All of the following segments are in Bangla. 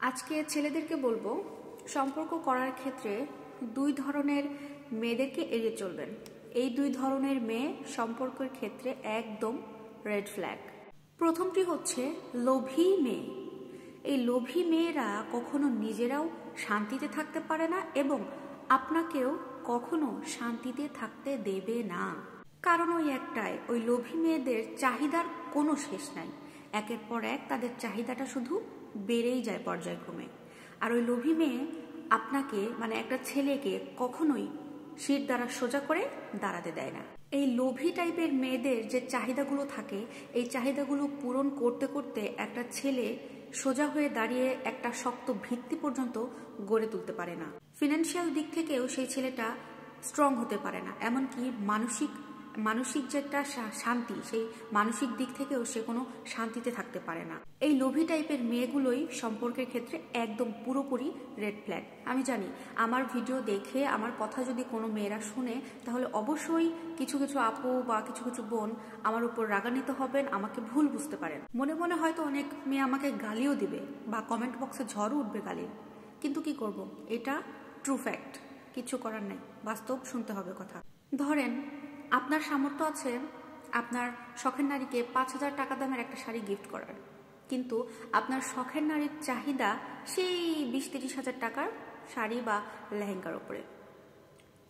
আজকে ছেলেদেরকে বলবো সম্পর্ক করার ক্ষেত্রে দুই ধরনের মেয়েদেরকে এড়িয়ে চলবেন। এই দুই ধরনের মেয়ে সম্পর্কের ক্ষেত্রে একদম রেড ফ্ল্যাগ। প্রথমটি হচ্ছে লোভী মেয়ে। এই লোভী মেয়েরা কখনো নিজেরাও শান্তিতে থাকতে পারে না এবং আপনাকেও কখনো শান্তিতে থাকতে দেবে না। কারণ ওই একটাই, ওই লোভী মেয়েদের চাহিদার কোনো শেষ নাই। একের পর এক তাদের চাহিদাটা শুধু বেড়েই যায় পর্যায়ক্রমে। আর ওই লোভী মেয়ে আপনাকে একটা ছেলেকে কখনোই শির দ্বারা সোজা করে দাঁড়াতে দেয় না। এই লোভী টাইপের মেয়েদের যে চাহিদাগুলো থাকে, এই চাহিদাগুলো পূরণ করতে করতে একটা ছেলে সোজা হয়ে দাঁড়িয়ে একটা শক্ত ভিত্তি পর্যন্ত গড়ে তুলতে পারে না। ফিনান্সিয়াল দিক থেকেও সেই ছেলেটা স্ট্রং হতে পারে না। এমনকি মানসিক যে একটা শান্তি, সেই মানসিক দিক থেকেও সে কোনো শান্তিতে থাকতে পারে না। এই লোভী টাইপের মেয়েগুলোই সম্পর্কের ক্ষেত্রে একদম পুরোপুরি রেড ফ্ল্যাগ। আমি জানি আমার ভিডিও দেখে আমার কথা যদি কোনো মেয়েরা শুনে, তাহলে অবশ্যই কিছু কিছু আপু বা কিছু কিছু বোন আমার উপর রাগান্বিত হবেন, আমাকে ভুল বুঝতে পারেন। মনে মনে হয়তো অনেক মেয়ে আমাকে গালিও দিবে বা কমেন্ট বক্সে ঝড়ও উঠবে গালির। কিন্তু কি করব, এটা ট্রু ফ্যাক্ট, কিছু করার নেই, বাস্তব শুনতে হবে কথা। ধরেন আপনার সামর্থ্য আছে আপনার শখের নারীকে 5,000 টাকা দামের একটা শাড়ি গিফট করার, কিন্তু আপনার শখের নারীর চাহিদা সেই 20-30 হাজার টাকার শাড়ি বা লেহেঙ্গার উপরে।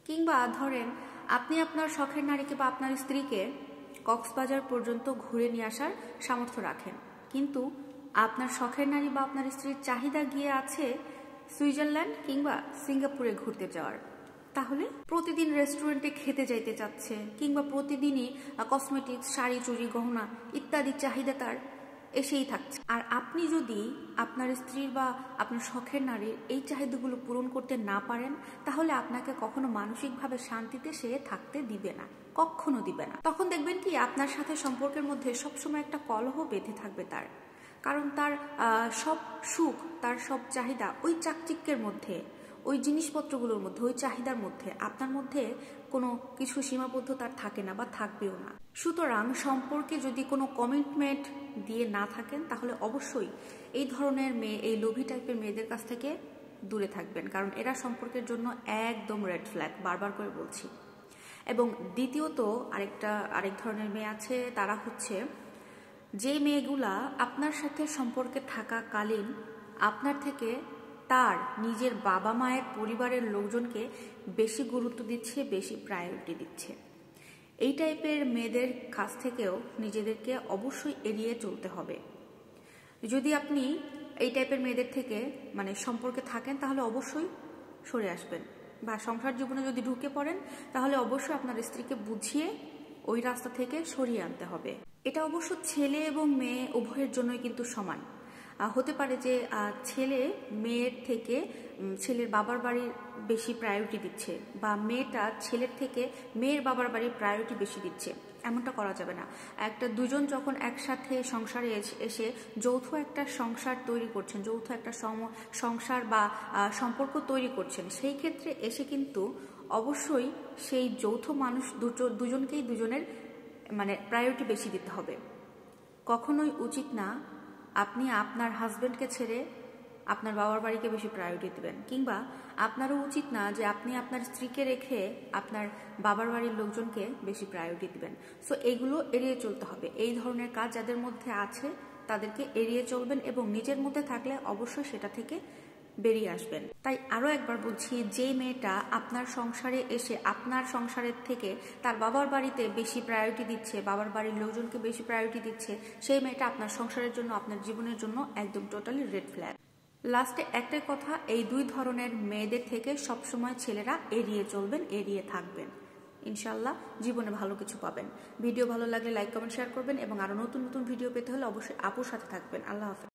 কিংবা ধরেন আপনি আপনার শখের নারীকে বা আপনার স্ত্রীকে কক্সবাজার পর্যন্ত ঘুরে নিয়ে আসার সামর্থ্য রাখেন, কিন্তু আপনার শখের নারী বা আপনার স্ত্রীর চাহিদা গিয়ে আছে সুইজারল্যান্ড কিংবা সিঙ্গাপুরে ঘুরতে যাওয়ার। তাহলে প্রতিদিন রেস্টুরেন্টে খেতে যাইতে চাচ্ছে, কিংবা প্রতিদিনই কসমেটিক্স, শাড়ি, চুড়ি, গহনা ইত্যাদি চাহিদা তার এসেই থাকছে। আর আপনি যদি আপনার স্ত্রীর বা আপনার শখের নারীর এই চাহিদাগুলো পূরণ করতে না পারেন, তাহলে আপনাকে কখনো মানসিকভাবে শান্তিতে সে থাকতে দিবে না, কখনো দিবে না। তখন দেখবেন কি আপনার সাথে সম্পর্কের মধ্যে সবসময় একটা কলহ বেঁধে থাকবে তার। কারণ তার সব সুখ, তার সব চাহিদা ওই চাকচিক্যের মধ্যে, ওই জিনিসপত্রগুলোর মধ্যে, ওই চাহিদার মধ্যে। আপনার মধ্যে কোনো কিছু সীমাবদ্ধ তার থাকে না বা থাকবেও না। সুতরাং সম্পর্কে যদি কোনো কমিটমেন্ট দিয়ে না থাকেন, তাহলে অবশ্যই এই ধরনের মেয়ে, এই লোভী টাইপের মেয়েদের কাছ থেকে দূরে থাকবেন, কারণ এরা সম্পর্কের জন্য একদম রেড ফ্ল্যাগ, বারবার করে বলছি। এবং দ্বিতীয়ত আরেক ধরনের মেয়ে আছে, তারা হচ্ছে যে মেয়েগুলা আপনার সাথে সম্পর্কে থাকাকালীন আপনার থেকে তার নিজের বাবা মায়ের পরিবারের লোকজনকে বেশি গুরুত্ব দিচ্ছে, বেশি প্রায়োরিটি দিচ্ছে। এই টাইপের মেয়েদের কাছ থেকেও নিজেদেরকে অবশ্যই এড়িয়ে চলতে হবে। যদি আপনি এই টাইপের মেয়েদের থেকে সম্পর্কে থাকেন, তাহলে অবশ্যই সরে আসবেন। বা সংসার জীবনে যদি ঢুকে পড়েন, তাহলে অবশ্যই আপনার স্ত্রীকে বুঝিয়ে ওই রাস্তা থেকে সরিয়ে আনতে হবে। এটা অবশ্য ছেলে এবং মেয়ে উভয়ের জন্যই কিন্তু সমান। হতে পারে যে ছেলে মেয়ের থেকে ছেলের বাবার বাড়ির বেশি প্রায়োরিটি দিচ্ছে, বা মেয়েটা ছেলের থেকে মেয়ের বাবার বাড়ির প্রায়োরিটি বেশি দিচ্ছে। এমনটা করা যাবে না। দুজন যখন একসাথে সংসারে এসে যৌথ একটা সংসার তৈরি করছেন, যৌথ একটা সংসার বা সম্পর্ক তৈরি করছেন, সেই ক্ষেত্রে এসে কিন্তু অবশ্যই সেই যৌথ মানুষ দুজনকেই দুজনের প্রায়োরিটি বেশি দিতে হবে। কখনোই উচিত না আপনি আপনার হাজবেন্ডকে ছেড়ে আপনার বাবার বাড়িকে বেশি প্রায়োরিটি দেবেন, কিংবা আপনারও উচিত না যে আপনি আপনার স্ত্রীকে রেখে আপনার বাবার বাড়ির লোকজনকে বেশি প্রায়োরিটি দিবেন। সো এগুলো এড়িয়ে চলতে হবে। এই ধরনের কাজ যাদের মধ্যে আছে তাদেরকে এড়িয়ে চলবেন, এবং নিজের মধ্যে থাকলে অবশ্যই সেটা থেকে বেরিয়ে আসবেন। তাই আরো একবার বলছি, যে মেয়েটা আপনার সংসারে এসে আপনার সংসারের থেকে তার বাবার বাড়িতে বেশি প্রায়োরিটি দিচ্ছে, বাবার বাড়ির লোকজনকে বেশি প্রায়োরিটি দিচ্ছে, সেই মেয়েটা আপনার সংসারের জন্য, আপনার জীবনের জন্য একদম টোটালি রেড ফ্ল্যাগ। লাস্টে একটাই কথা, এই দুই ধরনের মেয়েদের থেকে সবসময় ছেলেরা এড়িয়ে চলবেন, এড়িয়ে থাকবেন। ইনশাল্লাহ জীবনে ভালো কিছু পাবেন। ভিডিও ভালো লাগলে লাইক, কমেন্ট, শেয়ার করবেন, এবং আরো নতুন নতুন ভিডিও পেতে হলে অবশ্যই আপুর সাথে থাকবেন। আল্লাহ হাফেজ।